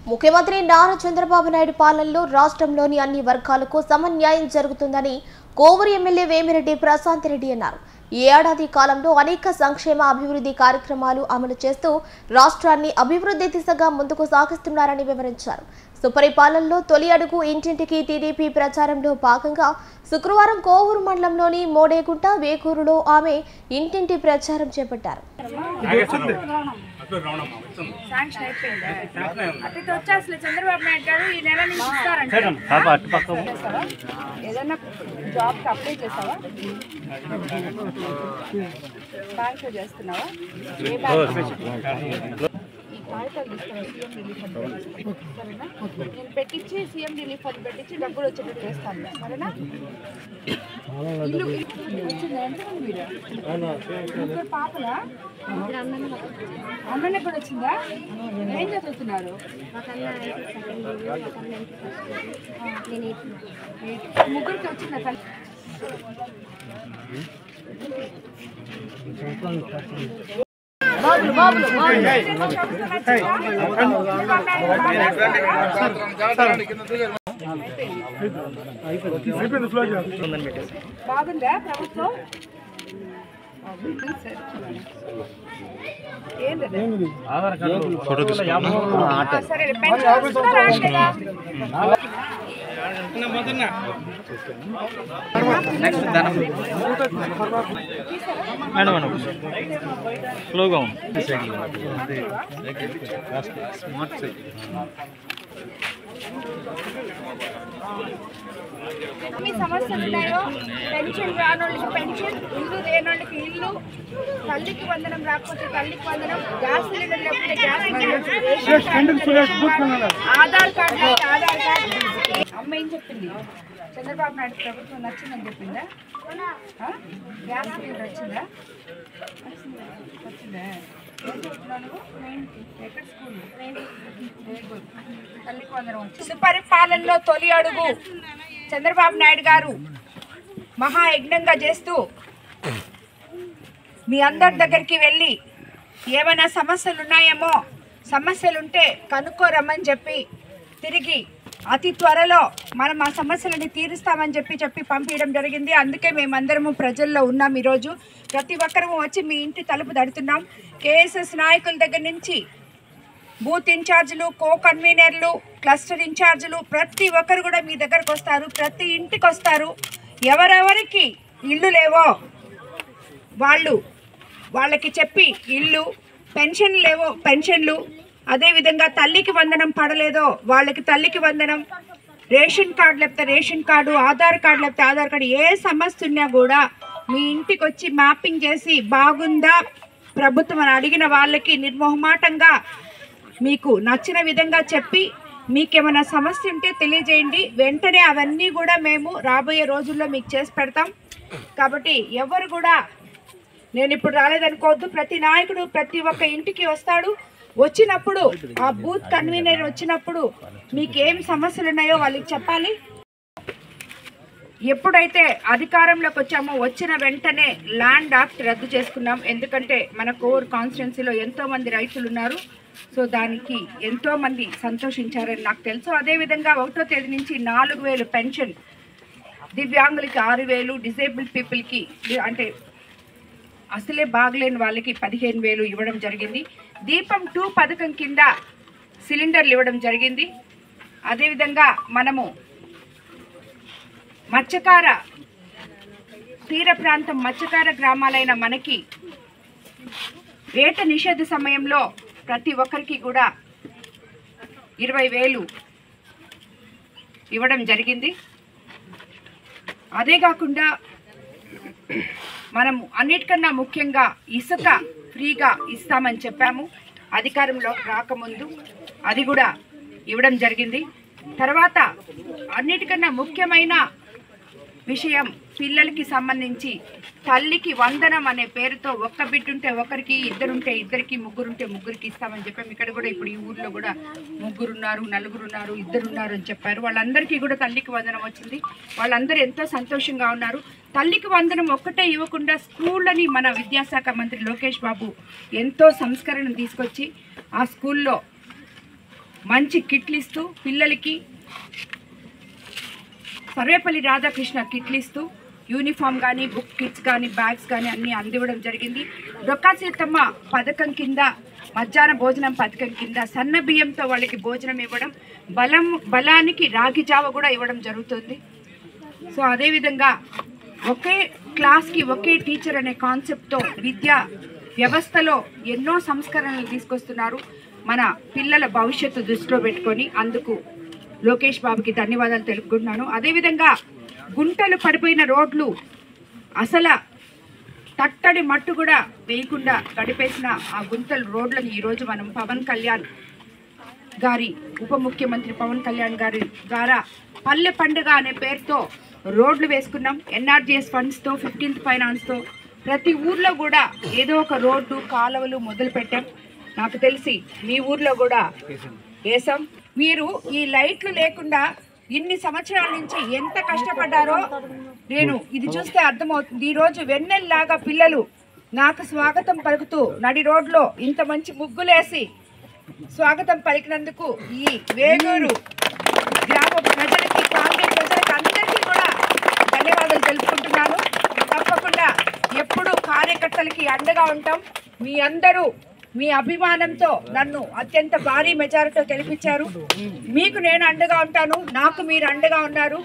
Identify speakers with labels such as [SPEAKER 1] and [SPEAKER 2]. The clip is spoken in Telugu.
[SPEAKER 1] ముఖ్యమంత్రి నారా చంద్రబాబు నాయుడు పాలనలో రాష్ట్రంలోని అన్ని వర్గాలకు సమన్యాయం జరుగుతుందని కోవూరు ఎమ్మెల్యే వేమిరెడ్డి ప్రశాంత్ రెడ్డి అన్నారు. ఈ ఏడాది కాలంలో అనేక సంక్షేమ అభివృద్ధి కార్యక్రమాలు అమలు చేస్తూ రాష్ట్రాన్ని అభివృద్ధి దిశగా ముందుకు సాగిస్తున్నారని వివరించారు. సుపరిపాలనలో తొలి అడుగు ఇంటింటికి టీడీపీ ప్రచారంలో భాగంగా శుక్రవారం కోవూరు మండలంలోని మోడేగుంట వేకూరులో ఆమె ఇంటింటి ప్రచారం చేపట్టారు.
[SPEAKER 2] చంద్రబాబు నాయుడు గారు ఈ నెల నుంచి ఇస్తారంటే ఏదైనా జాబ్కి అప్లై చేస్తావా? బ్యాంక్లో చేస్తున్నావా? ఏ బ్యాంక్? ఈ కాగితాలు తీసుకోవాలి. సీఎం రిలీఫ్ ఫండ్ సరేనా? నేను పెట్టించి సీఎం రిలీఫ్ ఫండ్ పెట్టించి డబ్బులు వచ్చేటట్టు చేస్తాను సరేనా? ఇల్లు వచ్చిందా? ఎంతమంది మీరు? ముగ్గురు పాపలా? అమ్మనే కూడా వచ్చిందా? ఏం చదువుతున్నారు? ముగ్గురికి వచ్చిందా తల్లి? బాగుందా ప్రభుత్వం? సరే
[SPEAKER 3] స్లోగా
[SPEAKER 2] ఎన్ని సమస్యలు ఉన్నాయో, పెన్షన్ రానోళ్ళకి పెన్షన్, ఇల్లు లేనోళ్ళకి ఇల్లు, తల్లికి వందనం రాకపోతే తల్లికి వందనం, గ్యాస్ సిలిండర్ లేకపోతే gas Aadhaar card Aadhaar card. అమ్మ ఏం చెప్పింది? చంద్రబాబు నాయుడు ప్రభుత్వం నచ్చిందని చెప్పిందా? గ్యాస్ సిలిండర్ వచ్చిందా? వచ్చిందా? ఏం చెప్తున్నాను? ఎక్కడ స్కూల్? తల్లికి వందనం వచ్చింది. సుపరిపాలనలో తొలి అడుగు చంద్రబాబు నాయుడు గారు మహాయజ్ఞంగా చేస్తూ మీ అందరి దగ్గరికి వెళ్ళి ఏమైనా సమస్యలు ఉన్నాయేమో, సమస్యలుంటే కనుక్కోరమ్మని చెప్పి తిరిగి అతి త్వరలో మనం ఆ సమస్యలని తీరుస్తామని చెప్పి పంపించడం జరిగింది. అందుకే మేమందరము ప్రజల్లో ఉన్నాం. ఈరోజు ప్రతి ఒక్కరము వచ్చి మీ ఇంటి తలుపు తడుతున్నాం. కేఎస్ఎస్ నాయకుల దగ్గర నుంచి బూత్ ఇన్ఛార్జీలు, కో కన్వీనర్లు, క్లస్టర్ ఇన్ఛార్జీలు ప్రతి ఒక్కరు కూడా మీ దగ్గరకు వస్తారు. ప్రతి ఇంటికి వస్తారు. ఎవరెవరికి ఇల్లు లేవో వాళ్ళకి చెప్పి ఇల్లు, పెన్షన్ లేవో పెన్షన్లు, అదేవిధంగా తల్లికి వందనం పడలేదో వాళ్ళకి తల్లికి వందనం, రేషన్ కార్డు లేకపోతే రేషన్ కార్డు, ఆధార్ కార్డు లేకపోతే ఆధార్ కార్డు, ఏ సమస్య ఉన్నా కూడా మీ ఇంటికి వచ్చి మ్యాపింగ్ చేసి బాగుందా ప్రభుత్వం అని అడిగిన వాళ్ళకి నిర్మోహమాటంగా మీకు నచ్చిన విధంగా చెప్పి మీకేమైనా సమస్య ఉంటే తెలియజేయండి. వెంటనే అవన్నీ కూడా మేము రాబోయే రోజుల్లో మీకు చేసి పెడతాం. కాబట్టి ఎవరు కూడా నేను ఇప్పుడు రాలేదనుకోవద్దు. ప్రతి నాయకుడు ప్రతి ఒక్క ఇంటికి వస్తాడు. వచ్చినప్పుడు ఆ బూత్ కన్వీనర్ వచ్చినప్పుడు మీకు ఏం సమస్యలు ఉన్నాయో వాళ్ళకి చెప్పాలి. ఎప్పుడైతే అధికారంలోకి వచ్చామో వచ్చిన వెంటనే ల్యాండ్ యాక్ట్ రద్దు చేసుకున్నాం. ఎందుకంటే మన కోర్ కాన్స్టిట్యున్సీలో ఎంతోమంది రైతులు ఉన్నారు. సో దానికి ఎంతోమంది సంతోషించారని నాకు తెలుసు. అదేవిధంగా 1వ తేదీ నుంచి 4,000 పెన్షన్, దివ్యాంగులకి 6,000, డిజేబుల్ పీపుల్కి అంటే అసలే బాగలేని వాళ్ళకి 15,000 ఇవ్వడం జరిగింది. దీపం 2 పథకం కింద సిలిండర్లు ఇవ్వడం జరిగింది. అదేవిధంగా మనము మత్స్యకార తీర ప్రాంతం మత్స్యకార గ్రామాలైన మనకి వేట నిషేధ సమయంలో ప్రతి ఒక్కరికి కూడా 20,000 ఇవ్వడం జరిగింది. అదే కాకుండా మనము అన్నిటికన్నా ముఖ్యంగా ఇసుక ఫ్రీగా ఇస్తామని చెప్పాము అధికారంలో రాకముందు. అది కూడా ఇవ్వడం జరిగింది. తర్వాత అన్నిటికన్నా ముఖ్యమైన విషయం పిల్లలకి సంబంధించి తల్లికి వందనం అనే పేరుతో ఒక్క బిడ్డుంటే ఒకరికి, ఇద్దరుంటే ఇద్దరికి, ముగ్గురుంటే ముగ్గురికి ఇస్తామని చెప్పాము. ఇక్కడ కూడా ఇప్పుడు ఈ ఊర్లో కూడా 3 ఉన్నారు, 4 ఉన్నారు, 2 ఉన్నారు అని చెప్పారు. వాళ్ళందరికీ కూడా తల్లికి వందనం వచ్చింది. వాళ్ళందరూ ఎంతో సంతోషంగా ఉన్నారు. తల్లికి వందనం ఒక్కటే ఇవ్వకుండా స్కూళ్ళని మన విద్యాశాఖ మంత్రి లోకేష్ బాబు ఎంతో సంస్కరణ తీసుకొచ్చి ఆ స్కూల్లో మంచి కిట్లు ఇస్తూ పిల్లలకి సర్వేపల్లి రాధాకృష్ణ కిట్లు ఇస్తూ యూనిఫామ్ కానీ బుక్ కిట్స్ కానీ బ్యాగ్స్ కానీ అన్నీ అందివ్వడం జరిగింది. డొక్కా సీతమ్మ పథకం కింద మధ్యాహ్న భోజనం పథకం కింద సన్న బియ్యంతో వాళ్ళకి భోజనం ఇవ్వడం, బలానికి రాగి జావ కూడా ఇవ్వడం జరుగుతుంది. సో అదేవిధంగా ఒకే క్లాస్కి ఒకే టీచర్ అనే కాన్సెప్ట్తో విద్యా వ్యవస్థలో ఎన్నో సంస్కరణలు తీసుకొస్తున్నారు. మన పిల్లల భవిష్యత్తు దృష్టిలో పెట్టుకొని అందుకు లోకేష్ బాబుకి ధన్యవాదాలు తెలుపుకుంటున్నాను. అదేవిధంగా గుంటలు పడిపోయిన రోడ్లు అసలు తట్టడి మట్టు కూడా వేయకుండా గడిపేసిన ఆ గుంతలు రోడ్లను ఈరోజు మనం పవన్ కళ్యాణ్ గారి ఉప ముఖ్యమంత్రి పవన్ కళ్యాణ్ గారి ద్వారా పల్లె పండుగ అనే పేరుతో రోడ్లు వేసుకున్నాం. ఎన్ఆర్జీఎస్ ఫండ్స్తో 15th ఫైనాన్స్తో ప్రతి ఊర్లో కూడా ఏదో ఒక రోడ్డు కాలువలు మొదలు పెట్టాం. నాకు తెలిసి మీ ఊర్లో కూడా వేసాం. మీరు ఈ లైట్లు లేకుండా ఇన్ని సంవత్సరాల నుంచి ఎంత కష్టపడ్డారో నేను ఇది చూస్తే అర్థమవుతుంది. ఈరోజు వెన్నెల్లాగా పిల్లలు నాకు స్వాగతం పలుకుతూ నడి రోడ్లో ఇంత మంచి ముగ్గులేసి స్వాగతం పలికినందుకు ఈ వేగూరు గ్రామ ప్రజలకి, కాంగ్రెస్ ప్రజలకి అందరికీ కూడా ధన్యవాదాలు తెలుపుకుంటున్నాను. తప్పకుండా ఎప్పుడు కార్యకర్తలకి అండగా ఉంటాం. మీ అందరూ మీ అభిమానంతో నన్ను అత్యంత భారీ మెజారిటీతో గెలిపించారు. మీకు నేను అండగా ఉంటాను, నాకు మీరు అండగా ఉన్నారు.